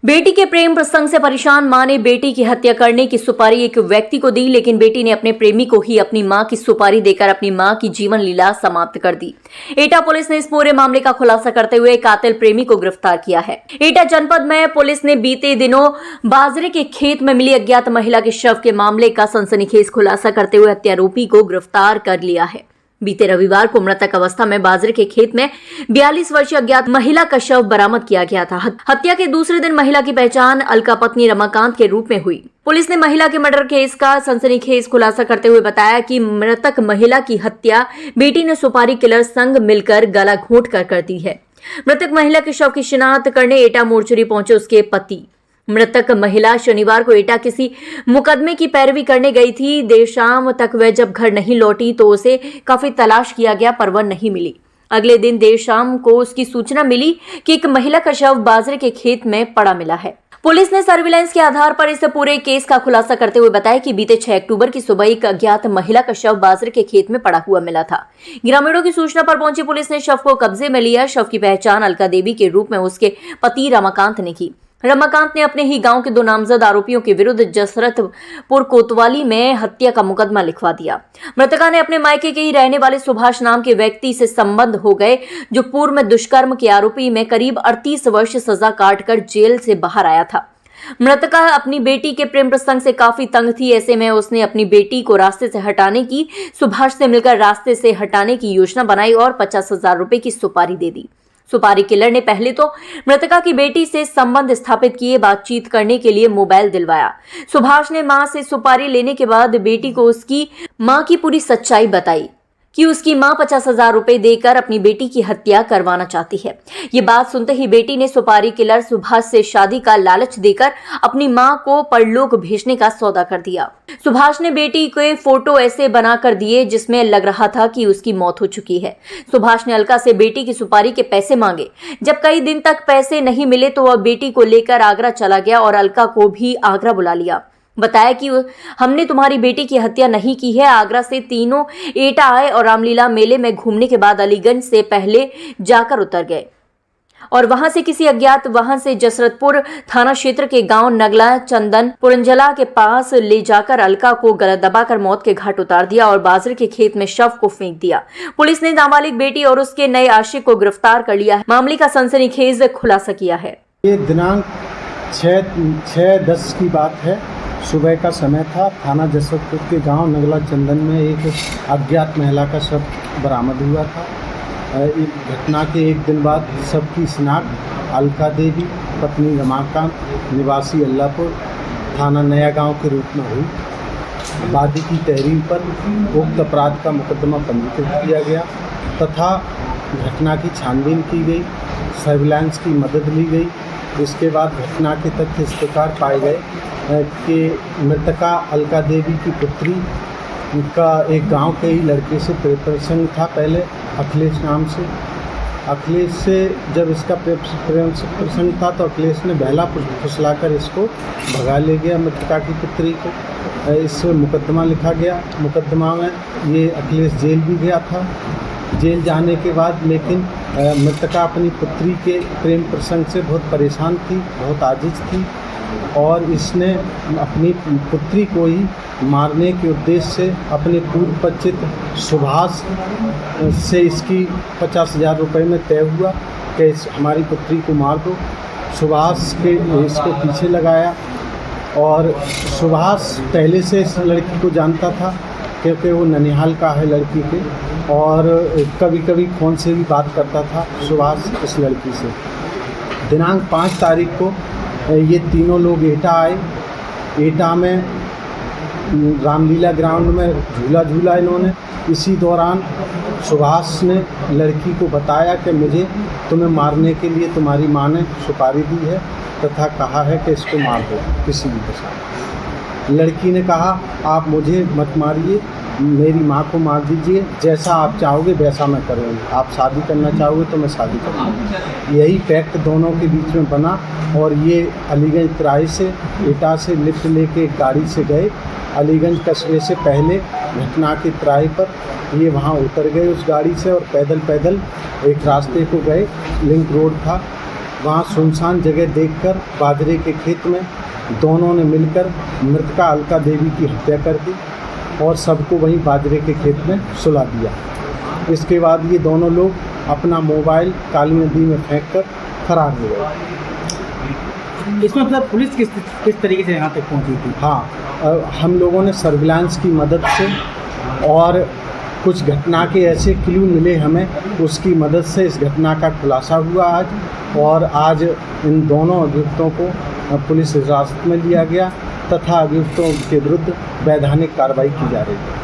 बेटी के प्रेम प्रसंग से परेशान मां ने बेटी की हत्या करने की सुपारी एक व्यक्ति को दी, लेकिन बेटी ने अपने प्रेमी को ही अपनी मां की सुपारी देकर अपनी मां की जीवन लीला समाप्त कर दी। एटा पुलिस ने इस पूरे मामले का खुलासा करते हुए कातिल प्रेमी को गिरफ्तार किया है। एटा जनपद में पुलिस ने बीते दिनों बाजरे के खेत में मिली अज्ञात महिला के शव के मामले का सनसनीखेज खुलासा करते हुए हत्यारोपी को गिरफ्तार कर लिया है। बीते रविवार को मृतक अवस्था में बाजरे के खेत में 42 वर्षीय अज्ञात महिला का शव बरामद किया गया था। हत्या के दूसरे दिन महिला की पहचान अलका पत्नी रमाकांत के रूप में हुई। पुलिस ने महिला के मर्डर केस का सनसनीखेज खुलासा करते हुए बताया कि मृतक महिला की हत्या बेटी ने सुपारी किलर संग मिलकर गला घोंट कर दी है। मृतक महिला के शव की शिनाख्त करने एटा मोर्चरी पहुंचे उसके पति। मृतक महिला शनिवार को एटा किसी मुकदमे की पैरवी करने गई थी। देर शाम तक वह जब घर नहीं लौटी तो उसे काफी तलाश किया गया पर वह नहीं मिली। अगले दिन देर शाम को उसकी सूचना मिली कि एक महिला का शव बाजरे के खेत में पड़ा मिला है। पुलिस ने सर्विलांस के आधार पर इस पूरे केस का खुलासा करते हुए बताया कि बीते 6 अक्टूबर की सुबह एक अज्ञात महिला का शव बाजरे के खेत में पड़ा हुआ मिला था। ग्रामीणों की सूचना पर पहुंची पुलिस ने शव को कब्जे में लिया। शव की पहचान अलका देवी के रूप में उसके पति रमाकांत ने की। रमाकांत ने अपने ही गांव के 2 नामजद आरोपियों के विरुद्ध जसरतपुर कोतवाली में हत्या का मुकदमा लिखवा दिया। मृतका ने अपने मायके के ही रहने वाले सुभाष नाम के व्यक्ति से संबंध हो गए, जो पूर्व में दुष्कर्म के आरोपी में करीब 38 वर्ष सजा काटकर जेल से बाहर आया था। मृतका अपनी बेटी के प्रेम प्रसंग से काफी तंग थी। ऐसे में उसने अपनी बेटी को रास्ते से हटाने की, सुभाष से मिलकर रास्ते से हटाने की योजना बनाई और 50,000 रुपए की सुपारी दे दी। सुपारी किलर ने पहले तो मृतका की बेटी से संबंध स्थापित किए, बातचीत करने के लिए मोबाइल दिलवाया। सुभाष ने मां से सुपारी लेने के बाद बेटी को उसकी मां की पूरी सच्चाई बताई कि उसकी मां 50,000 रुपए देकर अपनी बेटी की हत्या करवाना चाहती है। ये बात सुनते ही बेटी ने सुपारी किलर सुभाष से शादी का लालच देकर अपनी मां को परलोक भेजने का सौदा कर दिया। सुभाष ने बेटी के फोटो ऐसे बनाकर दिए जिसमें लग रहा था कि उसकी मौत हो चुकी है। सुभाष ने अलका से बेटी की सुपारी के पैसे मांगे। जब कई दिन तक पैसे नहीं मिले तो वह बेटी को लेकर आगरा चला गया और अलका को भी आगरा बुला लिया। बताया कि हमने तुम्हारी बेटी की हत्या नहीं की है। आगरा से तीनों एटा आए और रामलीला मेले में घूमने के बाद अलीगंज से पहले जाकर उतर गए और वहां से किसी अज्ञात वाहन से जसरतपुर थाना क्षेत्र के गांव नगला चंदन पुरंजला के पास ले जाकर अलका को गला दबाकर मौत के घाट उतार दिया और बाजरे के खेत में शव को फेंक दिया। पुलिस ने नाबालिग बेटी और उसके नए आशिक को गिरफ्तार कर लिया है। मामले का सनसनीखेज खुलासा किया है। ये दिनांक 6/10 की बात है। सुबह का समय था। थाना जसरतपुर के गांव नगला चंदन में एक अज्ञात महिला का शव बरामद हुआ था। इस घटना के एक दिन बाद शव की शिनाख्त अलका देवी पत्नी रमाकांत निवासी अल्लाहपुर थाना नया गांव के रूप में हुई। वादी की तहरीर पर उक्त अपराध का मुकदमा पंजीकृत किया गया तथा घटना की छानबीन की गई, सर्विलांस की मदद ली गई। इसके बाद घटना के तथ्य इस प्रकार पाए गए कि मृतका अलका देवी की पुत्री का एक गांव के ही लड़के से प्रेम प्रसंग था पहले, अखिलेश नाम से। अखिलेश से जब इसका प्रेम प्रसंग था तो अखिलेश ने बहला फुसलाकर इसको भगा ले गया मृतका की पुत्री को। इस मुकदमा लिखा गया। मुकदमा में ये अखिलेश जेल भी गया था। जेल जाने के बाद लेकिन मृतका अपनी पुत्री के प्रेम प्रसंग से बहुत परेशान थी, बहुत आजिज थी और इसने अपनी पुत्री को ही मारने के उद्देश्य से अपने पूर्व परिचित सुभाष से इसकी 50,000 रुपये में तय हुआ कि हमारी पुत्री को मार दो। सुभाष के इसको पीछे लगाया और सुभाष पहले से इस लड़की को जानता था क्योंकि वो ननिहाल का है लड़की के, और कभी कभी फ़ोन से भी बात करता था सुभाष इस लड़की से। दिनांक 5 तारीख को ये तीनों लोग एटा आए। एटा में रामलीला ग्राउंड में झूला झूला इन्होंने। इसी दौरान सुभाष ने लड़की को बताया कि मुझे तुम्हें मारने के लिए तुम्हारी माँ ने सुपारी दी है तथा कहा है कि इसको मार दो किसी भी तरह। लड़की ने कहा आप मुझे मत मारिए, मेरी माँ को मार दीजिए, जैसा आप चाहोगे वैसा मैं करूँगी। आप शादी करना चाहोगे तो मैं शादी करूँगी। यही फैक्ट दोनों के बीच में बना और ये अलीगंज तिराहे से एटा से लिफ्ट लेके गाड़ी से गए। अलीगंज कस्बे से पहले घटना के तिराहे पर ये वहाँ उतर गए उस गाड़ी से और पैदल पैदल एक रास्ते को गए। लिंक रोड था, वहाँ सुनसान जगह देखकर बाजरे के खेत में दोनों ने मिलकर मृतका अलका देवी की हत्या कर दी और सबको वहीं बाजरे के खेत में सुला दिया। इसके बाद ये दोनों लोग अपना मोबाइल काली नदी में फेंक कर फरार हो गए। इसमें मतलब पुलिस किस तरीके से यहाँ तक पहुँची थी? हाँ, हम लोगों ने सर्विलांस की मदद से और कुछ घटना के ऐसे क्लू मिले हमें, उसकी मदद से इस घटना का खुलासा हुआ आज। और आज इन दोनों अभियुक्तों को पुलिस हिरासत में लिया गया तथा अभियुक्तों के विरुद्ध वैधानिक कार्रवाई की जा रही है।